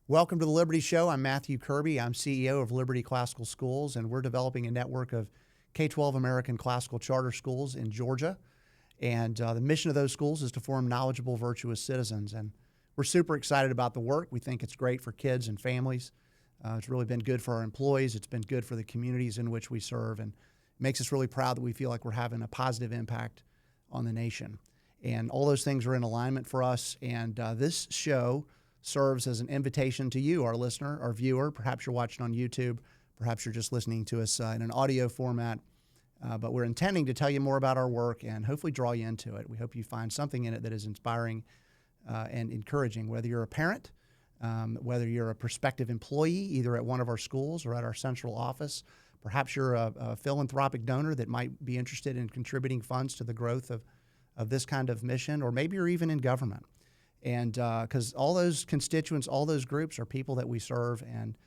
Welcome to the Liberty Show. I'm Matthew Kirby. I'm CEO of Liberty Classical Schools, and we're developing a network of K-12 American classical charter schools in Georgia. And the mission of those schools is to form knowledgeable, virtuous citizens. And we're super excited about the work. We think it's great for kids and families. It's really been good for our employees. It's been good for the communities in which we serve, and it makes us really proud that we feel like we're having a positive impact on the nation. And all those things are in alignment for us. And this show serves as an invitation to you, our listener, our viewer. Perhaps you're watching on YouTube. Perhaps you're just listening to us in an audio format. But we're intending to tell you more about our work and hopefully draw you into it. We hope you find something in it that is inspiring and encouraging, whether you're a parent, whether you're a prospective employee, either at one of our schools or at our central office. Perhaps you're a philanthropic donor that might be interested in contributing funds to the growth of this kind of mission, or maybe you're even in government. And because all those constituents, all those groups are people that we serve, and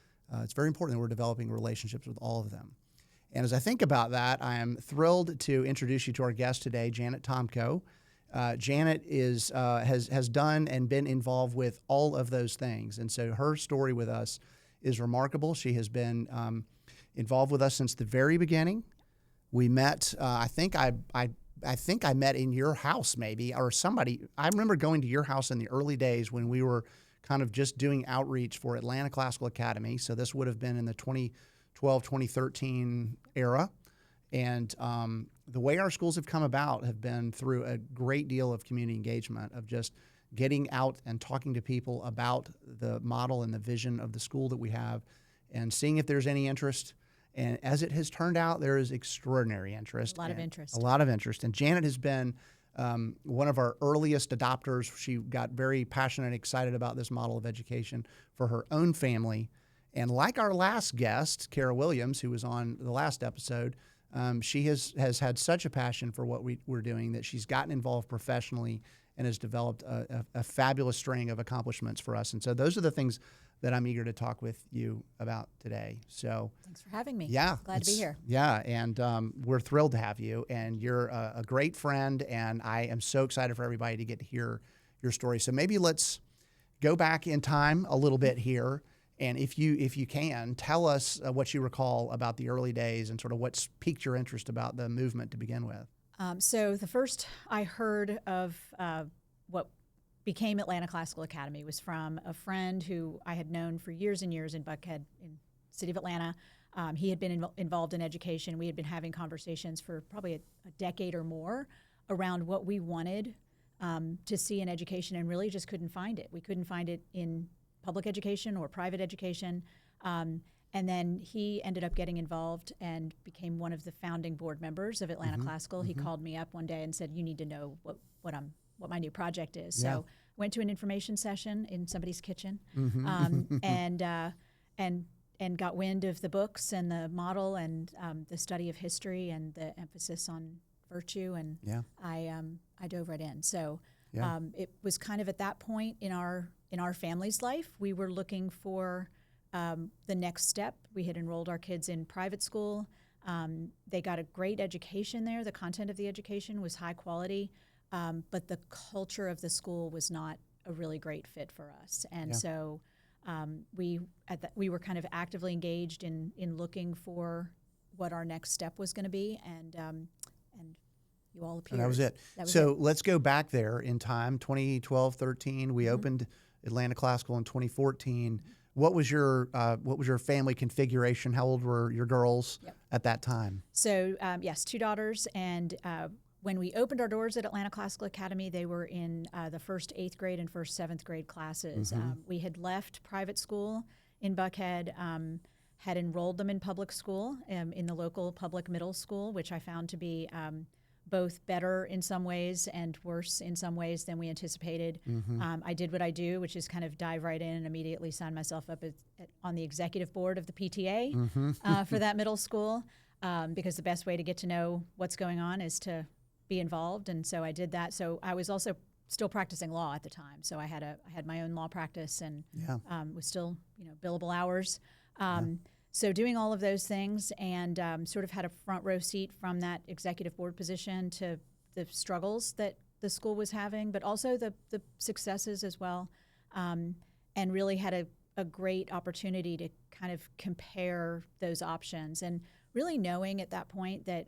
it's very important that we're developing relationships with all of them. And as I think about that, I am thrilled to introduce you to our guest today, Janet Tomko. Janet has done and been involved with all of those things, and so her story with us is remarkable. She has been involved with us since the very beginning. We met. I think I met in your house, maybe, or somebody. I remember going to your house in the early days when we were kind of just doing outreach for Atlanta Classical Academy. So this would have been in the 2012, 2013 era. And the way our schools have come about have been through a great deal of community engagement, of just getting out and talking to people about the model and the vision of the school that we have and seeing if there's any interest. And as it has turned out, there is extraordinary interest. A lot of interest. A lot of interest. And Janet has been one of our earliest adopters. She got very passionate and excited about this model of education for her own family. And like our last guest, Kara Williams, who was on the last episode, she has had such a passion for what we're doing that she's gotten involved professionally and has developed a fabulous string of accomplishments for us. And so those are the things that I'm eager to talk with you about today. So thanks for having me. Yeah. Glad to be here. Yeah, and we're thrilled to have you, and you're a great friend, and I am so excited for everybody to get to hear your story. So maybe let's go back in time a little bit here, and if you can, tell us what you recall about the early days and sort of what's piqued your interest about the movement to begin with. So the first I heard of what became Atlanta Classical Academy was from a friend who I had known for years and years in Buckhead, in the city of Atlanta. He had been involved in education. We had been having conversations for probably a decade or more around what we wanted to see in education, and really just couldn't find it. We couldn't find it in public education or private education. And then he ended up getting involved and became one of the founding board members of Atlanta Classical. He called me up one day and said, "You need to know what my new project is." Yeah. So went to an information session in somebody's kitchen, and got wind of the books and the model and the study of history and the emphasis on virtue, and I dove right in. So it was kind of at that point in our family's life, we were looking for the next step. We had enrolled our kids in private school. They got a great education there. The content of the education was high quality. But the culture of the school was not a really great fit for us, and so we were kind of actively engaged in looking for what our next step was going to be, and you all appeared. And that was it. Let's go back there in time, 2012, 13. We opened Atlanta Classical in 2014. What was your family configuration? How old were your girls at that time? So yes, 2 daughters, and when we opened our doors at Atlanta Classical Academy, they were in the first 8th grade and first 7th grade classes. We had left private school in Buckhead, had enrolled them in public school, in the local public middle school, which I found to be both better in some ways and worse in some ways than we anticipated. I did what I do, which is kind of dive right in and immediately sign myself up on the executive board of the PTA for that middle school, because the best way to get to know what's going on is to be involved, and so I did that. So I was also still practicing law at the time, so I had my own law practice and was still billable hours. So doing all of those things, and sort of had a front row seat from that executive board position to the struggles that the school was having, but also the successes as well, and really had a great opportunity to kind of compare those options and really knowing at that point that,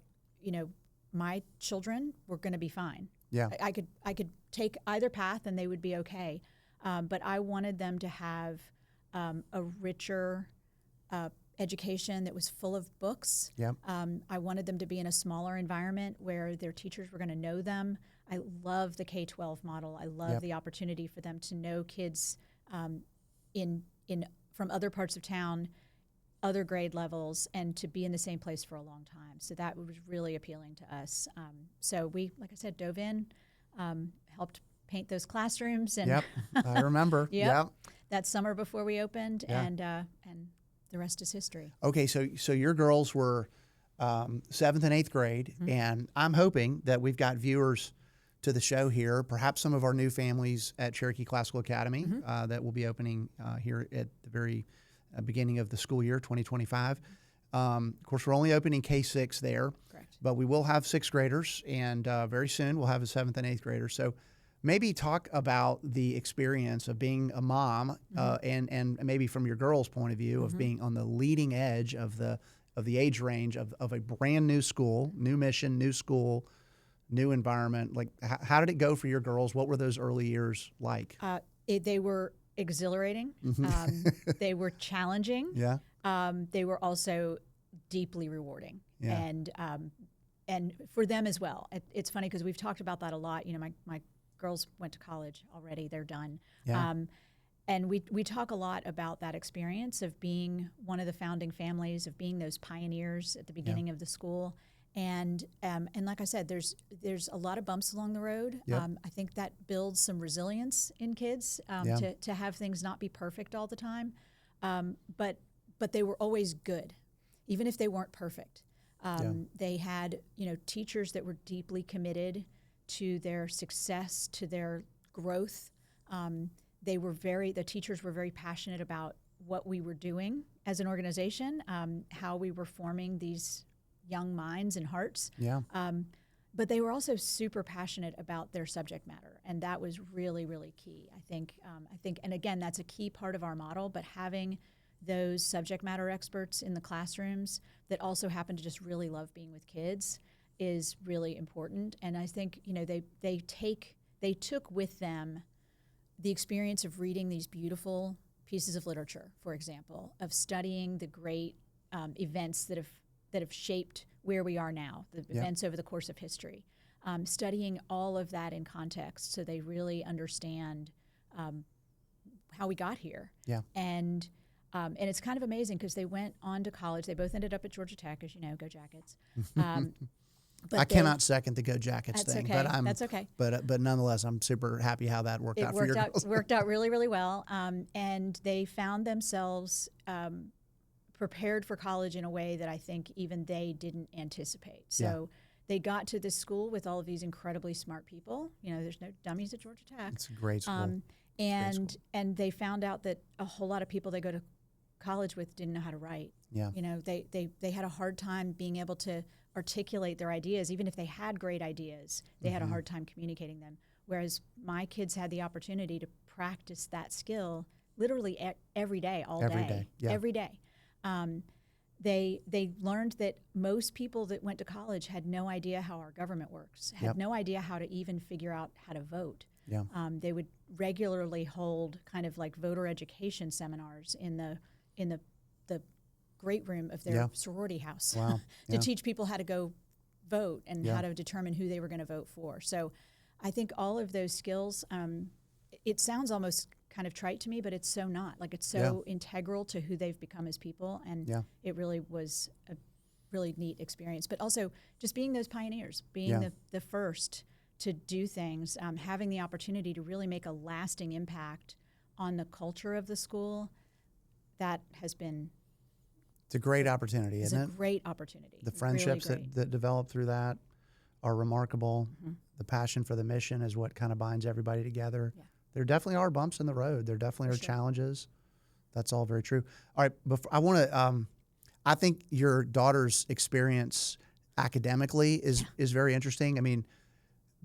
my children were going to be fine. Yeah. I could take either path and they would be okay. But I wanted them to have a richer education that was full of books. Yep. I wanted them to be in a smaller environment where their teachers were going to know them. I love the K-12 model. I love the opportunity for them to know kids from other parts of town, other grade levels, and to be in the same place for a long time. So that was really appealing to us. So we, like I said, dove in, helped paint those classrooms. And Yep, I remember. Yep. That summer before we opened, and the rest is history. Okay, so your girls were 7th and 8th grade, and I'm hoping that we've got viewers to the show here, perhaps some of our new families at Cherokee Classical Academy that will be opening here at the very beginning of the school year, 2025. Of course, we're only opening K-6 there, Correct. But we will have 6th graders, and very soon we'll have a 7th and 8th grader. So maybe talk about the experience of being a mom, and maybe from your girls' point of view of being on the leading edge of the age range of a brand new school, new mission, new school, new environment. Like, how did it go for your girls? What were those early years like? They were exhilarating. They were challenging. Yeah. They were also deeply rewarding. Yeah. And for them as well. It's funny because we've talked about that a lot. My girls went to college already. They're done. Yeah. And we talk a lot about that experience of being one of the founding families, of being those pioneers at the beginning of the school. And like I said, there's a lot of bumps along the road. Yep. I think that builds some resilience in kids to have things not be perfect all the time. But they were always good, even if they weren't perfect. They had teachers that were deeply committed to their success, to their growth. The teachers were very passionate about what we were doing as an organization, how we were forming these young minds and hearts. Yeah. But they were also super passionate about their subject matter, and that was really, really key. I think, and again, that's a key part of our model. But having those subject matter experts in the classrooms that also happen to just really love being with kids is really important. And I think they took with them the experience of reading these beautiful pieces of literature, for example, of studying the great events that have shaped where we are now, the events over the course of history, studying all of that in context so they really understand how we got here. Yeah. And it's kind of amazing because they went on to college. They both ended up at Georgia Tech, as you know, go Jackets. But I cannot second the Go Jackets thing. Okay. But that's okay. But nonetheless, I'm super happy how that worked out for your girls. It worked out really, really well. And they found themselves prepared for college in a way that I think even they didn't anticipate. So they got to this school with all of these incredibly smart people. There's no dummies at Georgia Tech. It's a great school. And they found out that a whole lot of people they go to college with didn't know how to write. Yeah. They had a hard time being able to articulate their ideas. Even if they had great ideas, they had a hard time communicating them. Whereas my kids had the opportunity to practice that skill literally every day, every day. Yeah. Every day. They learned that most people that went to college had no idea how our government works, had no idea how to even figure out how to vote. Yeah. They would regularly hold kind of like voter education seminars in the great room of their sorority house to teach people how to go vote and how to determine who they were going to vote for. So I think all of those skills, it sounds almost kind of trite to me, but it's so not. Like, it's so integral to who they've become as people, and it really was a really neat experience. But also just being those pioneers, being the first to do things, having the opportunity to really make a lasting impact on the culture of the school, that has been... It's a great opportunity, isn't it? It's a great opportunity. The friendships really that develop through that are remarkable. Mm-hmm. The passion for the mission is what kind of binds everybody together. Yeah. There definitely are bumps in the road. There definitely are challenges. That's all very true. All right, I want to. I think your daughter's experience academically is very interesting. I mean,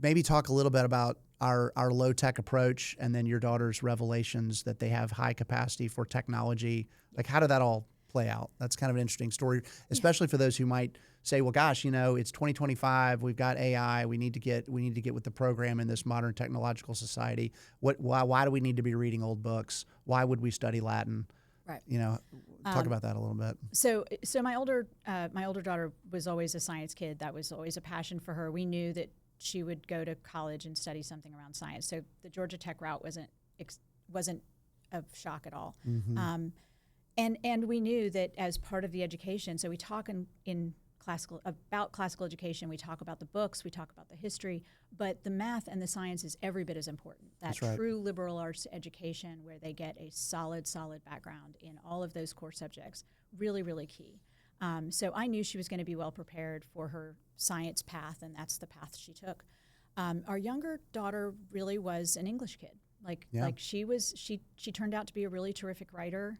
maybe talk a little bit about our low tech approach, and then your daughter's revelations that they have high capacity for technology. Like, how did that all play out? That's kind of an interesting story, especially for those who might say, well, gosh, it's 2025. We've got AI. We need to get with the program in this modern technological society. Why do we need to be reading old books? Why would we study Latin? Right. Talk about that a little bit. So my older daughter was always a science kid. That was always a passion for her. We knew that she would go to college and study something around science. So the Georgia Tech route wasn't a shock at all. Mm-hmm. And we knew that as part of the education. So we talk in about classical education. We talk about the books. We talk about the history. But the math and the science is every bit as important. That true liberal arts education, where they get a solid background in all of those core subjects, really, really key. So I knew she was going to be well prepared for her science path, and that's the path she took. Our younger daughter really was an English kid. Like she turned out to be a really terrific writer.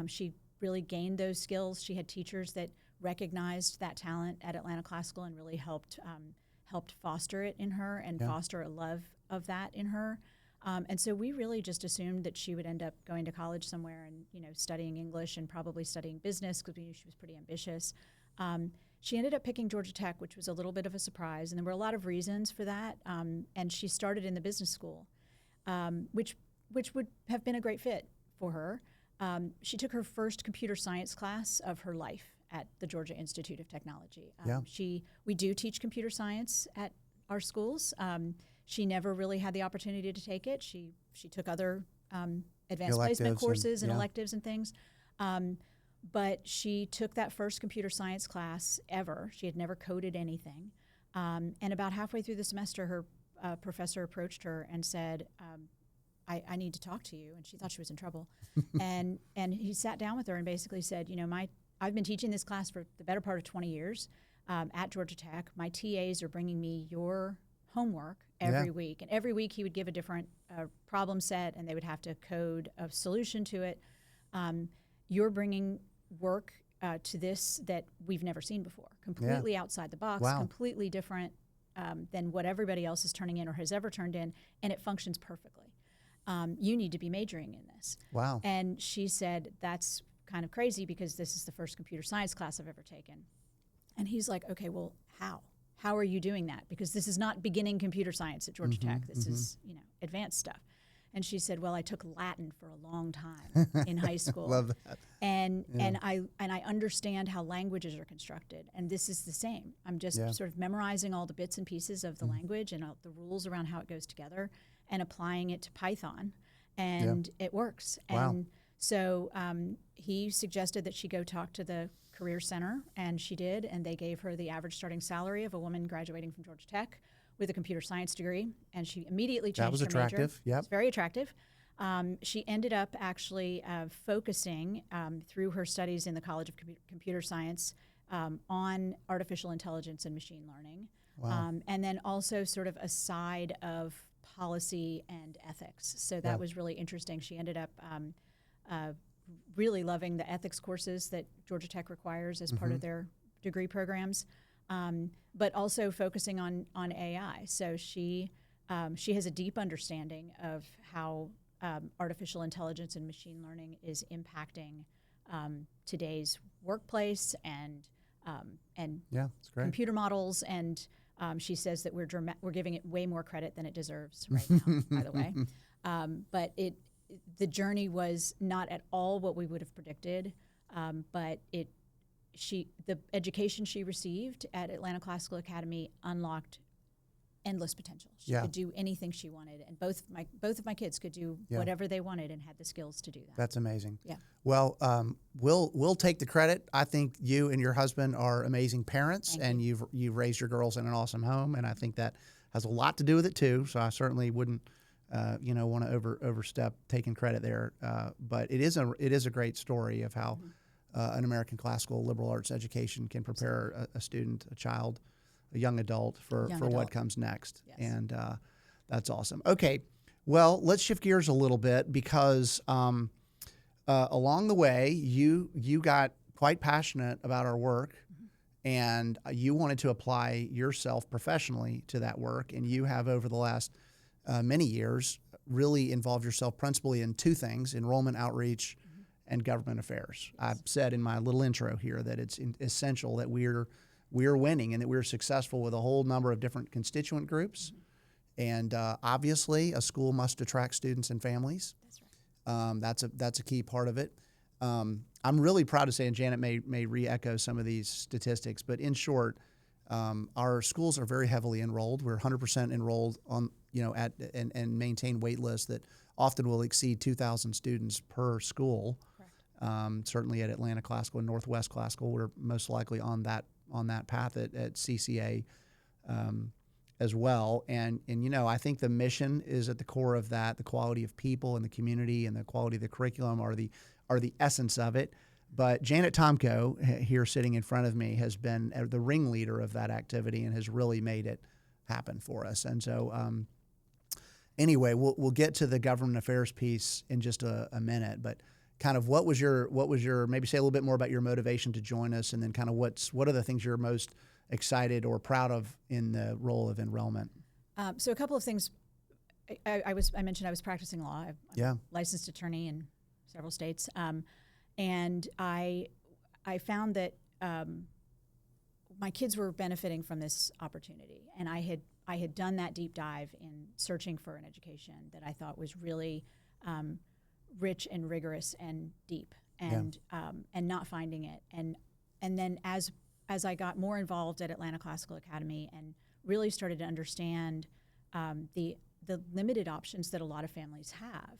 She really gained those skills. She had teachers that recognized that talent at Atlanta Classical and really helped foster it in her and foster a love of that in her. And so we really just assumed that she would end up going to college somewhere and studying English and probably studying business, because we knew she was pretty ambitious. She ended up picking Georgia Tech, which was a little bit of a surprise, and there were a lot of reasons for that. And she started in the business school, which would have been a great fit for her. She took her first computer science class of her life at the Georgia Institute of Technology. We do teach computer science at our schools. She never really had the opportunity to take it. She took other advanced placement courses and electives and things. But she took that first computer science class ever. She had never coded anything. And about halfway through the semester, her professor approached her and said, I need to talk to you. And she thought she was in trouble. and he sat down with her and basically said, I've been teaching this class for the better part of 20 years at Georgia Tech. My TAs are bringing me your homework every week. And every week he would give a different problem set, and they would have to code a solution to it. You're bringing work to this that we've never seen before, completely outside the box, completely different than what everybody else is turning in or has ever turned in, and it functions perfectly. You need to be majoring in this. Wow. And she said, that's kind of crazy, because this is the first computer science class I've ever taken. And he's like, okay, well, how? How are you doing that? Because this is not beginning computer science at Georgia Tech. This is, advanced stuff. And she said, well, I took Latin for a long time in high school. Love that. And I understand how languages are constructed. And this is the same. I'm just sort of memorizing all the bits and pieces of the language and the rules around how it goes together and applying it to Python. And it works. And so he suggested that she go talk to the Career Center, and she did, and they gave her the average starting salary of a woman graduating from Georgia Tech with a computer science degree, and she immediately changed her major. That was attractive. Yep. It's very attractive. She ended up actually focusing through her studies in the College of Computer Science on artificial intelligence and machine learning, and then also sort of a side of policy and ethics. So that was really interesting. She ended up really loving the ethics courses that Georgia Tech requires as part of their degree programs, but also focusing on AI. So she has a deep understanding of how artificial intelligence and machine learning is impacting today's workplace and it's great. computer models. And she says that we're giving it way more credit than it deserves right now, by the way. But the journey was not at all what we would have predicted, but the education she received at Atlanta Classical Academy unlocked endless potential. She could do anything she wanted, and both of my kids could do whatever they wanted and had the skills to do that. That's amazing. Yeah. Well, we'll take the credit. I think you and your husband are amazing parents, and you've raised your girls in an awesome home, and I think that has a lot to do with it too. So I certainly wouldn't want to overstep taking credit there. But it is a great story of how an American classical liberal arts education can prepare a student, a child, a young adult for what comes next. Yes. And that's awesome. Okay, well, let's shift gears a little bit, because along the way, you got quite passionate about our work, and you wanted to apply yourself professionally to that work, and you have over the last many years, really involved yourself principally in two things: enrollment outreach and government affairs. I've said in my little intro here that it's essential that we're winning and that we're successful with a whole number of different constituent groups. And obviously, a school must attract students and families. That's right. That's a key part of it. I'm really proud to say, and Janet may re-echo some of these statistics, but in short, our schools are very heavily enrolled. We're 100% enrolled on, and maintain wait lists that often will exceed 2,000 students per school. Certainly at Atlanta Classical and Northwest Classical, we're most likely on that path at CCA as well. And I think the mission is at the core of that. The quality of people and the community and the quality of the curriculum are the essence of it. But Janet Tomko, here sitting in front of me, has been the ringleader of that activity and has really made it happen for us. And so anyway, we'll get to the government affairs piece in just a minute, but kind of what was your maybe say a little bit more about your motivation to join us, and then kind of what are the things you're most excited or proud of in the role of enrollment? So a couple of things. I mentioned I was practicing law. I'm a licensed attorney in several states, and I found that my kids were benefiting from this opportunity, and I had done that deep dive in searching for an education that I thought was really rich and rigorous and deep, and not finding it, and then as I got more involved at Atlanta Classical Academy and really started to understand the limited options that a lot of families have,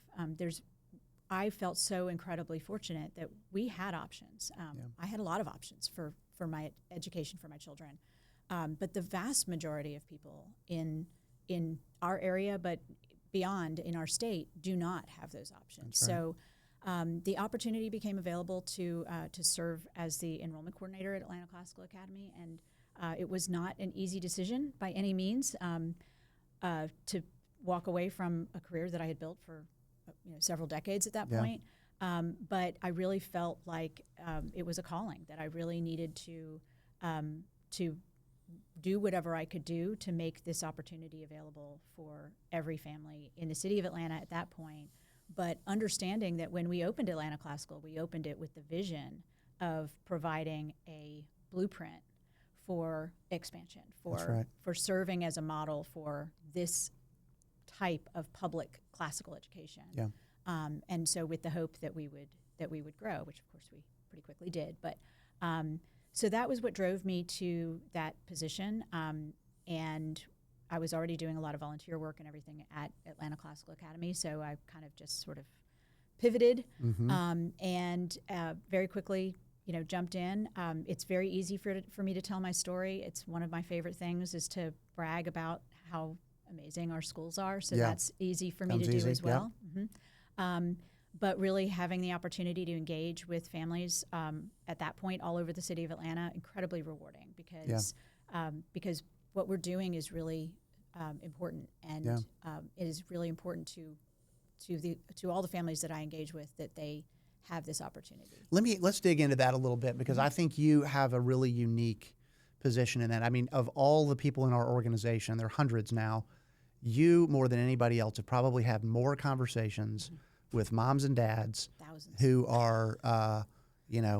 I felt so incredibly fortunate that we had options. I had a lot of options for my education for my children, but the vast majority of people in our area, but beyond in our state, do not have those options. Right. So the opportunity became available to serve as the enrollment coordinator at Atlanta Classical Academy, and it was not an easy decision by any means to walk away from a career that I had built for several decades at that point. But I really felt like it was a calling that I really needed to do whatever I could do to make this opportunity available for every family in the city of Atlanta at that point. But understanding that when we opened Atlanta Classical, we opened it with the vision of providing a blueprint for expansion, for serving as a model for this type of public classical education. And so with the hope that we would grow, which of course we pretty quickly did. But so that was what drove me to that position. And I was already doing a lot of volunteer work and everything at Atlanta Classical Academy, so I kind of just sort of pivoted and very quickly, jumped in. It's very easy for me to tell my story. It's one of my favorite things is to brag about how amazing our schools are, so that's easy for me to do as well. But really having the opportunity to engage with families at that point all over the city of Atlanta, incredibly rewarding because what we're doing is really important, and it is really important to all the families that I engage with that they have this opportunity. Let's dig into that a little bit, because I think you have a really unique position in that. I mean, of all the people in our organization, there are hundreds now, you more than anybody else have probably had more conversations with moms and dads who are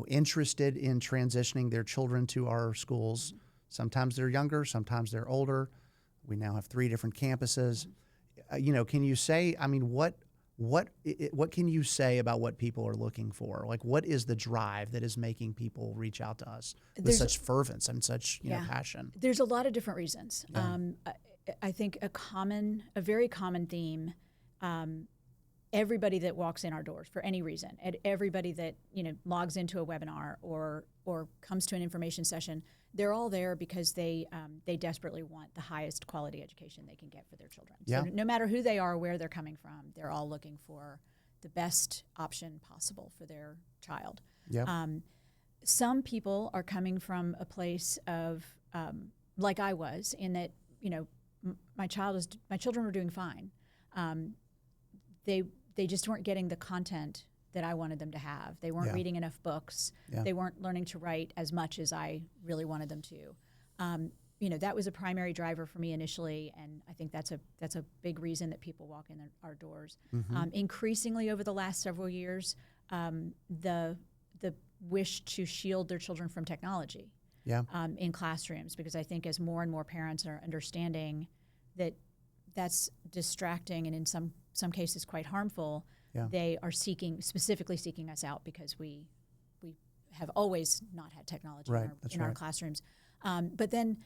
interested in transitioning their children to our schools. Sometimes they're younger, sometimes they're older. We now have 3 different campuses. Can you say, I mean, what can you say about what people are looking for? Like, what is the drive that is making people reach out to us with such fervence and such passion? There's a lot of different reasons. I think a very common theme, everybody that walks in our doors for any reason, and everybody that logs into a webinar or comes to an information session, they're all there because they desperately want the highest quality education they can get for their children. So no matter who they are, where they're coming from, they're all looking for the best option possible for their child. Some people are coming from a place of like I was, in that my children were doing fine. They just weren't getting the content that I wanted them to have. They weren't reading enough books. They weren't learning to write as much as I really wanted them to. that was a primary driver for me initially, and I think that's a big reason that people walk in our doors. Increasingly over the last several years, the wish to shield their children from technology in classrooms, because I think as more and more parents are understanding that that's distracting and in some cases quite harmful, they are specifically seeking us out, because we have always not had technology in our classrooms. But then,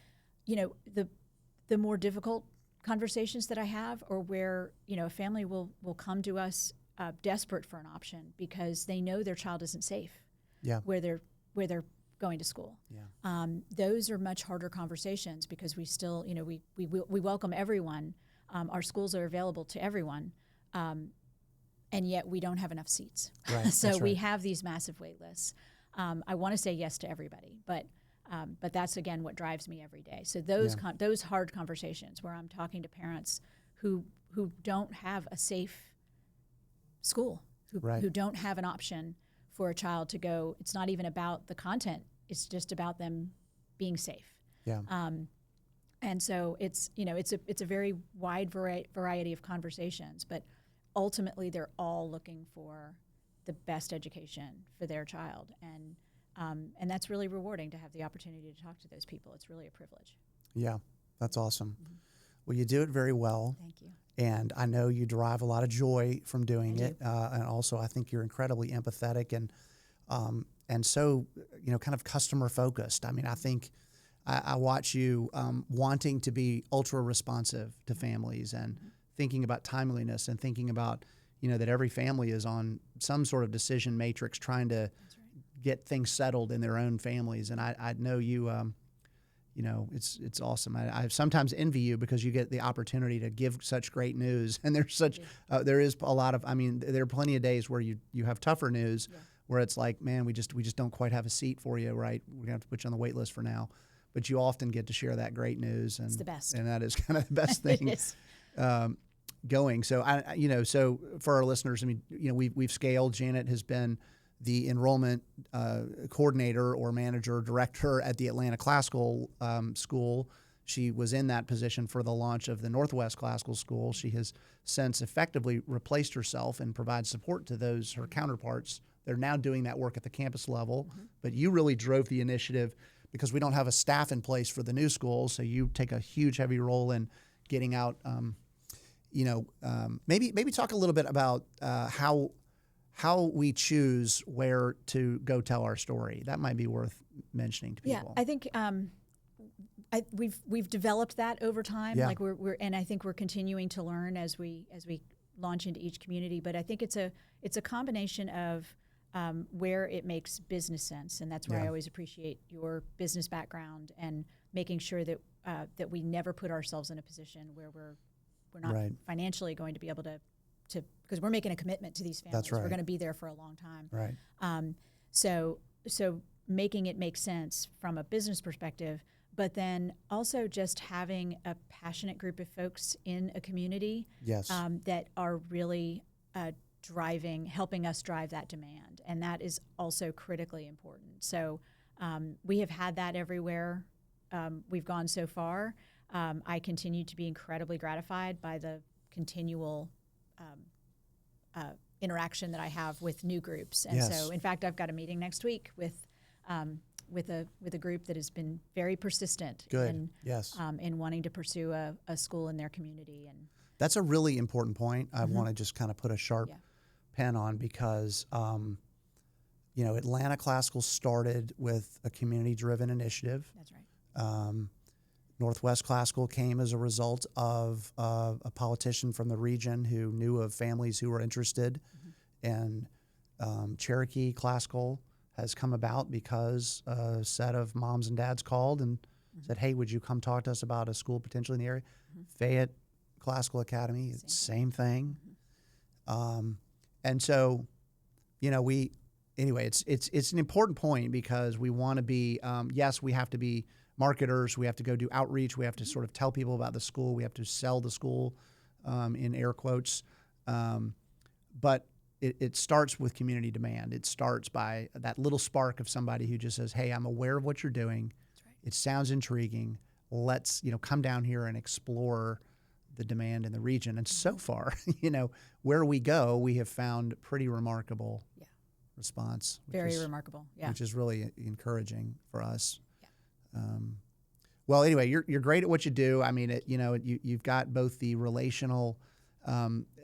the more difficult conversations that I have are where, a family will come to us desperate for an option because they know their child isn't safe where they're going to school. Those are much harder conversations, because we still, we welcome everyone. Our schools are available to everyone, and yet we don't have enough seats. So we have these massive wait lists. I want to say yes to everybody, but that's, again, what drives me every day. So those hard conversations where I'm talking to parents who don't have a safe school, who don't have an option for a child to go. It's not even about the content. It's just about them being safe. And so it's a very wide variety of conversations, but ultimately they're all looking for the best education for their child. And that's really rewarding to have the opportunity to talk to those people. It's really a privilege. Yeah, that's awesome. Well, you do it very well. Thank you. And I know you derive a lot of joy from doing it. And also I think you're incredibly empathetic and so, kind of customer focused. I mean, I think I watch you wanting to be ultra responsive to families and thinking about timeliness and thinking about, that every family is on some sort of decision matrix trying to get things settled in their own families. And I know you, it's awesome. I sometimes envy you because you get the opportunity to give such great news. And there's there is a lot of, there are plenty of days where you have tougher news where it's like, man, we just don't quite have a seat for you, right? We're gonna have to put you on the wait list for now. But you often get to share that great news. And it's the best. And that is kind of the best thing going. So so for our listeners, we've scaled. Janet has been the enrollment coordinator or manager director at the Atlanta Classical School. She was in that position for the launch of the Northwest Classical School. She has since effectively replaced herself and provides support to her counterparts. They're now doing that work at the campus level. But you really drove the initiative because we don't have a staff in place for the new schools. So you take a huge, heavy role in getting out. Maybe talk a little bit about how we choose where to go tell our story. That might be worth mentioning to people. Yeah, I think we've developed that over time. Like and I think we're continuing to learn as we launch into each community. But I think it's a combination of where it makes business sense, and that's where I always appreciate your business background and making sure that that we never put ourselves in a position where we're not financially going to be able to because we're making a commitment to these families. That's right. We're going to be there for a long time. Right. So making it make sense from a business perspective, but then also just having a passionate group of folks in a community that are really helping us drive that demand. And that is also critically important. So we have had that everywhere we've gone so far. I continue to be incredibly gratified by the continual interaction that I have with new groups. And so, in fact, I've got a meeting next week with a group that has been very persistent in wanting to pursue a school in their community. And that's a really important point. I want to just kind of put a sharp pen on because Atlanta Classical started with a community-driven initiative. That's right. Northwest Classical came as a result of a politician from the region who knew of families who were interested. And Cherokee Classical has come about because a set of moms and dads called and said, hey, would you come talk to us about a school potentially in the area? Fayette Classical Academy, same thing. And so, it's an important point because we want to be, we have to be marketers, we have to go do outreach, we have to sort of tell people about the school, we have to sell the school, in air quotes. But it starts with community demand. It starts by that little spark of somebody who just says, hey, I'm aware of what you're doing. That's right. It sounds intriguing. let's, come down here and explore the demand in the region. And so far, where we go, we have found pretty remarkable response. Very remarkable, yeah. Which is really encouraging for us. Yeah. Well, anyway, you're great at what you do. I mean, you've got both the relational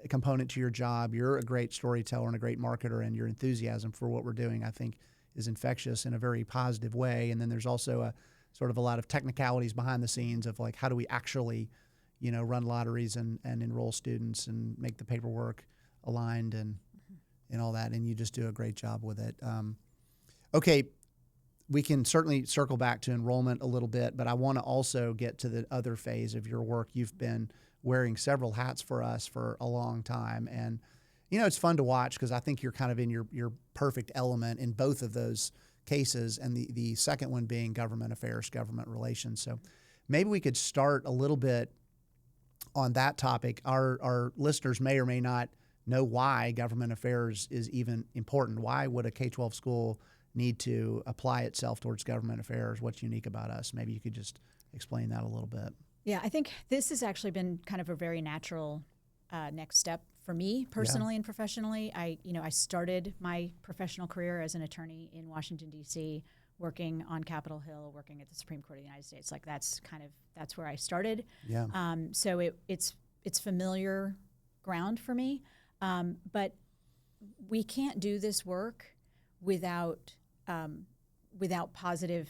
component to your job. You're a great storyteller and a great marketer, and your enthusiasm for what we're doing, I think, is infectious in a very positive way. And then there's also a sort of a lot of technicalities behind the scenes of like, how do we actually, run lotteries and enroll students and make the paperwork aligned and all that. And you just do a great job with it. Okay, we can certainly circle back to enrollment a little bit, but I want to also get to the other phase of your work. You've been wearing several hats for us for a long time. And, it's fun to watch because I think you're kind of in your perfect element in both of those cases, and the second one being government affairs, government relations. So maybe we could start a little bit on that topic. Our listeners may or may not know why government affairs is even important. Why would a K-12 school need to apply itself towards government affairs? What's unique about us? Maybe you could just explain that a little bit. Yeah, I think this has actually been kind of a very natural next step for me personally and professionally. I started my professional career as an attorney in Washington, D.C., working on Capitol Hill, working at the Supreme Court of the United States. Like that's where I started. Yeah. So it's familiar ground for me. But we can't do this work without positive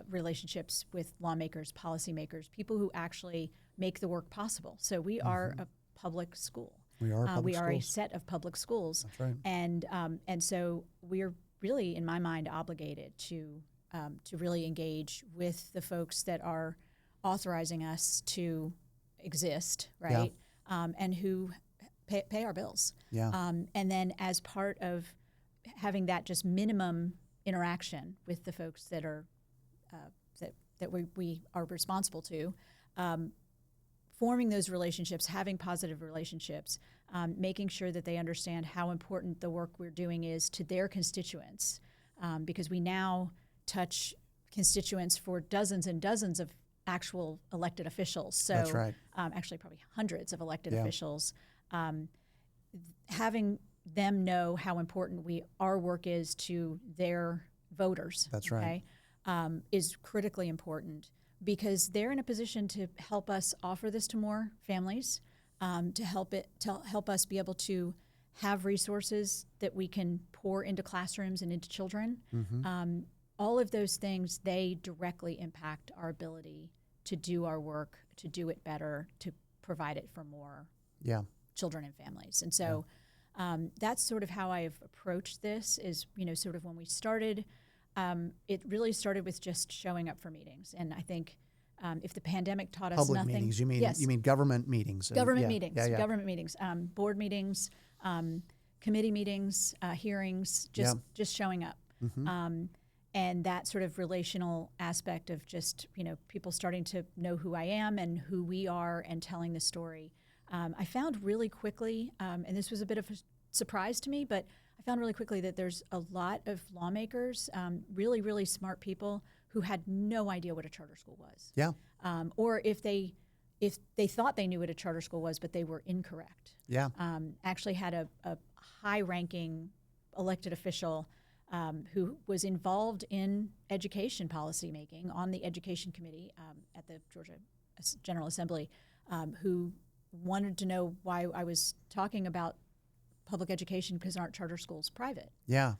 relationships with lawmakers, policymakers, people who actually make the work possible. So we are a public school. We are a set of public schools. That's right. And so we're really, in my mind, obligated to really engage with the folks that are authorizing us to exist, right? Yeah. And who pay our bills. Yeah. And then as part of having that just minimum interaction with the folks that are that we are responsible to, forming those relationships, having positive relationships, making sure that they understand how important the work we're doing is to their constituents, because we now touch constituents for dozens and dozens of actual elected officials. So that's right. Actually probably hundreds of elected officials. Having them know how important our work is to their voters. That's right. Okay, is critically important because they're in a position to help us offer this to more families, to help us be able to have resources that we can pour into classrooms and into children. Mm-hmm. All of those things, they directly impact our ability to do our work, to do it better, to provide it for more children and families. And so that's sort of how I have approached this is, sort of when we started, it really started with just showing up for meetings. And I think if the pandemic taught us public nothing. Meetings, you mean yes. you mean government meetings. Government meetings, government meetings, board meetings, committee meetings, hearings, just showing up. Mm-hmm. And that sort of relational aspect of just, people starting to know who I am and who we are and telling the story. I found really quickly, and this was a bit of a surprise to me, but I found really quickly that there's a lot of lawmakers, really, really smart people who had no idea what a charter school was. Yeah. Or if they thought they knew what a charter school was, but they were incorrect. Yeah. Actually had a high-ranking elected official who was involved in education policy making on the education committee at the Georgia General Assembly, who wanted to know why I was talking about public education because aren't charter schools private. Yeah.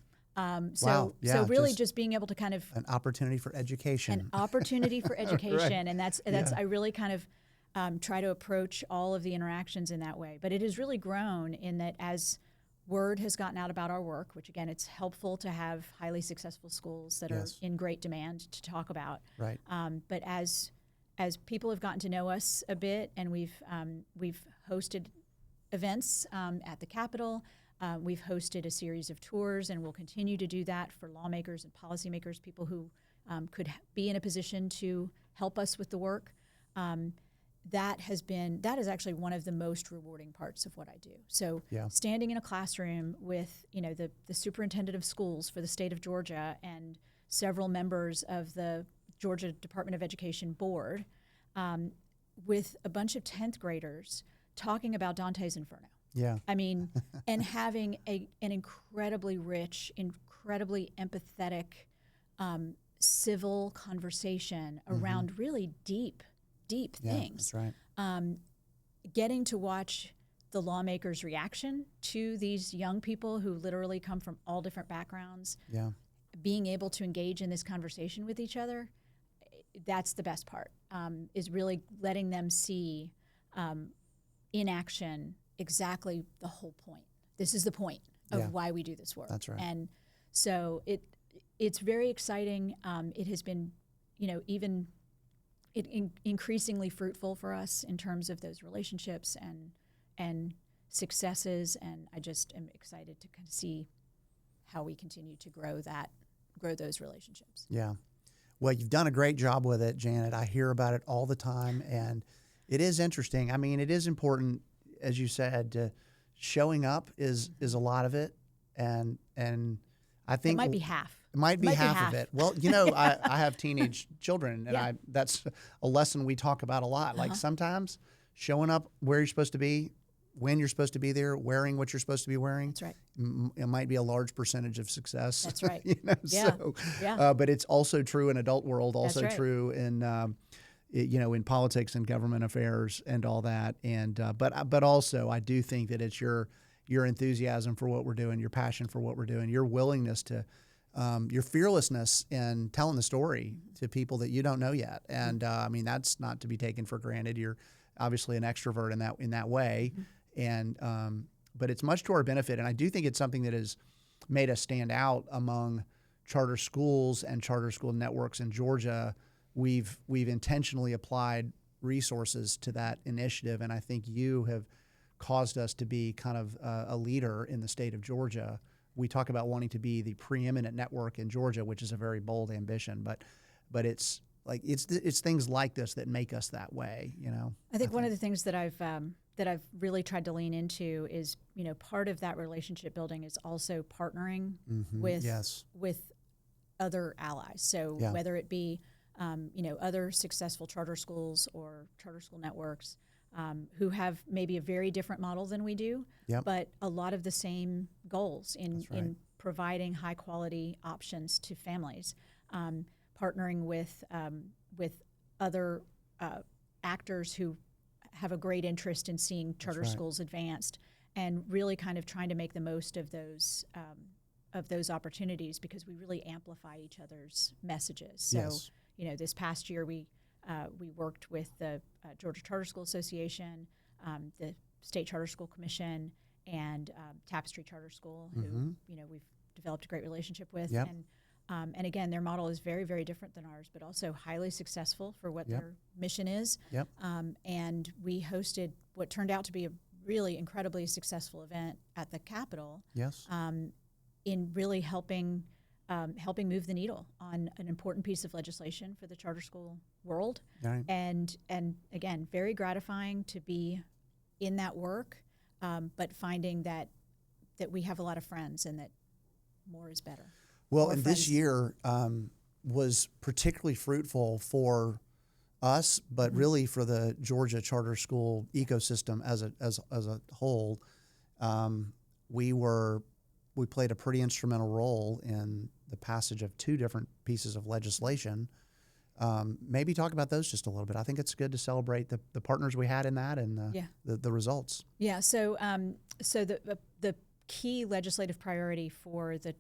So really just being able to kind of an opportunity for education. An opportunity for education, right. and that's I really kind of try to approach all of the interactions in that way. But it has really grown in that as word has gotten out about our work, which again, it's helpful to have highly successful schools that are in great demand to talk about. Right. But as people have gotten to know us a bit, and we've hosted events at the Capitol, we've hosted a series of tours, and we'll continue to do that for lawmakers and policymakers, people who could be in a position to help us with the work. That is actually one of the most rewarding parts of what I do. So standing in a classroom with the superintendent of schools for the state of Georgia and several members of the Georgia Department of Education board, with a bunch of 10th graders talking about Dante's Inferno. Yeah. I mean, and having an incredibly rich, incredibly empathetic, civil conversation around really deep things. That's right. Getting to watch the lawmakers' reaction to these young people who literally come from all different backgrounds, Yeah. being able to engage in this conversation with each other, that's the best part, is really letting them see in action exactly the whole point. This is the point of why we do this work. That's right. And so it's very exciting. It has been, even increasingly fruitful for us in terms of those relationships and successes. And I just am excited to kind of see how we continue to grow those relationships. Yeah. Well, you've done a great job with it, Janet. I hear about it all the time, and it is interesting. I mean, it is important, as you said, showing up is a lot of it, and I think it might be half. It might be half of it. Well, I have teenage children, and that's a lesson we talk about a lot. Like sometimes showing up where you're supposed to be, when you're supposed to be there, wearing what you're supposed to be wearing. That's right. It might be a large percentage of success. That's right. But it's also true in adult world, also true in in politics and government affairs and all that. And but also I do think that it's your enthusiasm for what we're doing, your passion for what we're doing, your willingness to your fearlessness in telling the story to people that you don't know yet. And I mean, that's not to be taken for granted. You're obviously an extrovert in that way. And but it's much to our benefit, and I do think it's something that has made us stand out among charter schools and charter school networks in Georgia. We've intentionally applied resources to that initiative, and I think you have caused us to be kind of a leader in the state of Georgia. We talk about wanting to be the preeminent network in Georgia, which is a very bold ambition, but it's things like this that make us that way, I think one of the things that I've really tried to lean into is, part of that relationship building is also partnering with other allies. So whether it be, other successful charter schools or charter school networks who have maybe a very different model than we do, but a lot of the same goals in providing high quality options to families. Partnering with other opportunities who have a great interest in seeing charter schools advanced, and really kind of trying to make the most of those opportunities, because we really amplify each other's messages. So, this past year we worked with the Georgia Charter School Association, the State Charter School Commission, and Tapestry Charter School, who we've developed a great relationship with. And again, their model is very, very different than ours, but also highly successful for what their mission is. And we hosted what turned out to be a really incredibly successful event at the Capitol. In really helping move the needle on an important piece of legislation for the charter school world. And again, very gratifying to be in that work, but finding that we have a lot of friends and that more is better. Well, and this year was particularly fruitful for us, but really for the Georgia charter school ecosystem as a whole. We played a pretty instrumental role in the passage of 2 different pieces of legislation. Maybe talk about those just a little bit. I think it's good to celebrate the partners we had in that and the results. So the key legislative priority for the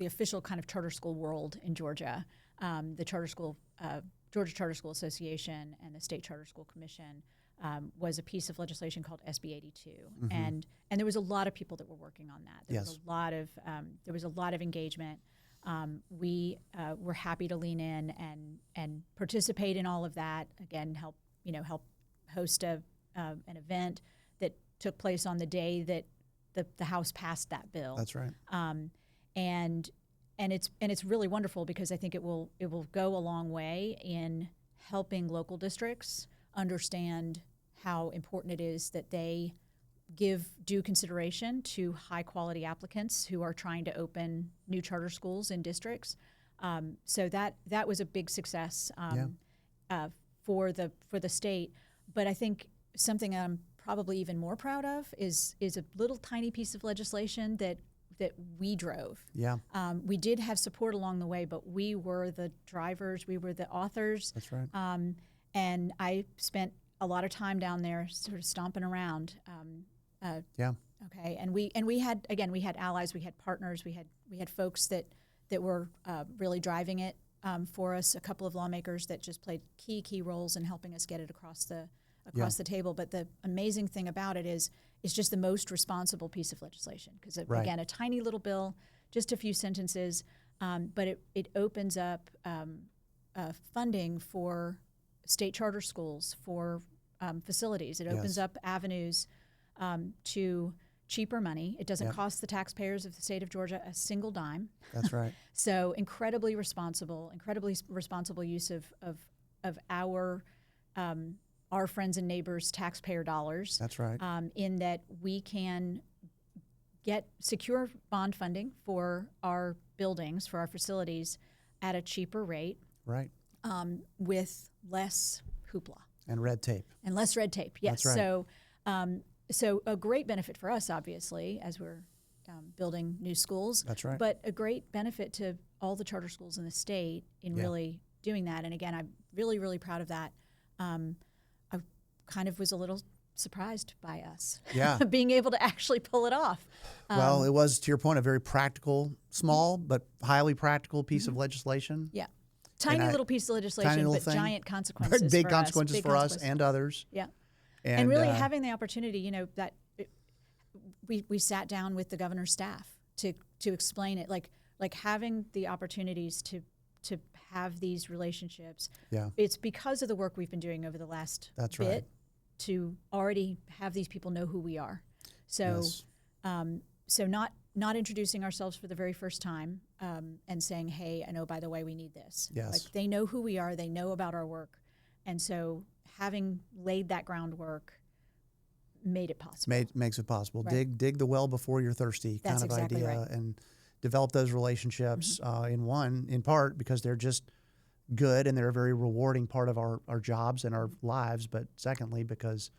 official kind of charter school world in Georgia, the Georgia Charter School Association and the State Charter School Commission, was a piece of legislation called SB 82, and there was a lot of people that were working on that. There was a lot of engagement. We were happy to lean in and participate in all of that. Again, help host an event that took place on the day that the House passed that bill. That's right. And it's really wonderful, because I think it will go a long way in helping local districts understand how important it is that they give due consideration to high quality applicants who are trying to open new charter schools in districts. So that was a big success for the state. But I think something I'm probably even more proud of is a little tiny piece of legislation that we drove. Yeah. We did have support along the way, but we were the drivers, we were the authors. That's right. And I spent a lot of time down there sort of stomping around. Yeah. Okay. And we had allies, we had partners, we had folks that were really driving it for us, a couple of lawmakers that just played key roles in helping us get it across the table. But the amazing thing about it is it's just the most responsible piece of legislation because, again, a tiny little bill, just a few sentences, but it opens up funding for state charter schools, for facilities. It opens up avenues to cheaper money. It doesn't cost the taxpayers of the state of Georgia a single dime. That's right. So incredibly responsible use of our friends and neighbors' taxpayer dollars. That's right. In that we can get secure bond funding for our buildings, for our facilities, at a cheaper rate. Right. With less hoopla. And red tape. And less red tape, yes. That's right. So a great benefit for us, obviously, as we're building new schools. That's right. But a great benefit to all the charter schools in the state in really doing that. And again, I'm really, really proud of that. I kind of was a little surprised by us being able to actually pull it off. Well, it was, to your point, a very practical, small but highly practical piece of legislation. Yeah. Tiny little piece of legislation, but giant consequences big consequences for us and others. Yeah. And really having the opportunity, that we sat down with the governor's staff to explain it, like having the opportunities to have these relationships. Yeah. It's because of the work we've been doing over the last bit to already have these people know who we are. So, so not introducing ourselves for the very first time and saying, hey, I know, by the way, we need this. Yes. Like they know who we are, they know about our work. And so having laid that groundwork made it possible. Makes it possible. Right. Dig the well before you're thirsty. That's kind of exactly idea. right. And develop those relationships in part because they're just good and they're a very rewarding part of our jobs and our lives. But secondly, because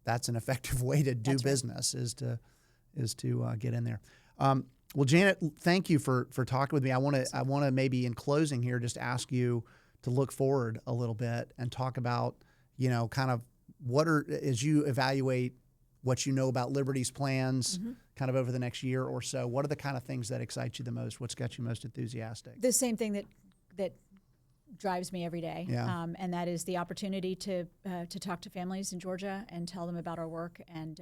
that's an effective way to do business is to get in there. Well, Janet, thank you for talking with me. I want to maybe in closing here just ask you to look forward a little bit and talk about, kind of as you evaluate what you know about Liberty's plans kind of over the next year or so, what are the kind of things that excite you the most? What's got you most enthusiastic? The same thing that drives me every day, and that is the opportunity to talk to families in Georgia and tell them about our work and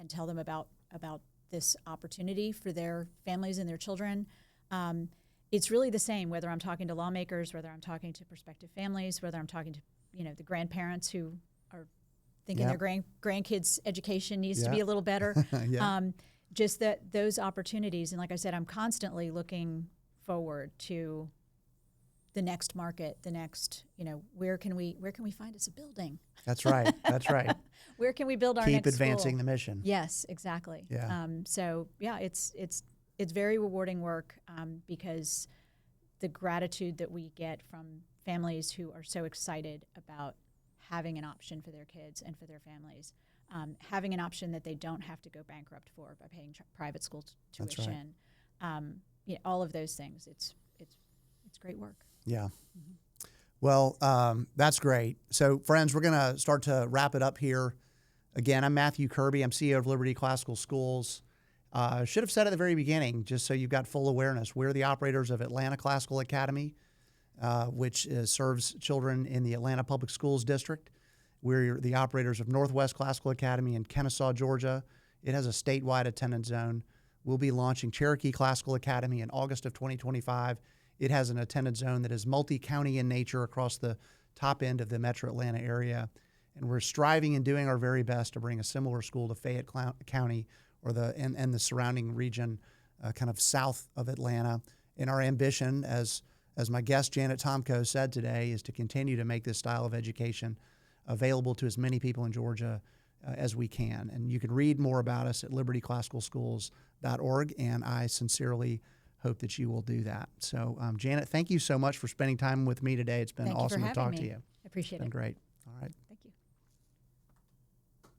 tell them about this opportunity for their families and their children. It's really the same whether I'm talking to lawmakers, whether I'm talking to prospective families, whether I'm talking to the grandparents who are thinking their grandkids' education needs to be a little better. Just that those opportunities, and like I said, I'm constantly looking forward to the next market, the next, where can we find us a building? That's right. That's right. Where can we build our Keep next advancing school? the mission. Yes, exactly. Yeah. So yeah, it's very rewarding work because the gratitude that we get from families who are so excited about having an option for their kids and for their families, having an option that they don't have to go bankrupt for by paying private school tuition. That's right. All of those things. It's great work. Yeah. Well, that's great. So, friends, we're going to start to wrap it up here. Again, I'm Matthew Kirby. I'm CEO of Liberty Classical Schools. Should have said at the very beginning, just so you've got full awareness, we're the operators of Atlanta Classical Academy, which serves children in the Atlanta Public Schools District. We're the operators of Northwest Classical Academy in Kennesaw, Georgia. It has a statewide attendance zone. We'll be launching Cherokee Classical Academy in August of 2025. It has an attendance zone that is multi-county in nature across the top end of the metro Atlanta area. And we're striving and doing our very best to bring a similar school to Fayette County or the surrounding region, kind of south of Atlanta. And our ambition, as my guest Janet Tomko said today, is to continue to make this style of education available to as many people in Georgia as we can. And you can read more about us at libertyclassicalschools.org, and I sincerely hope that you will do that. So, Janet, thank you so much for spending time with me today. It's been awesome to talk to you. I appreciate Been it. great.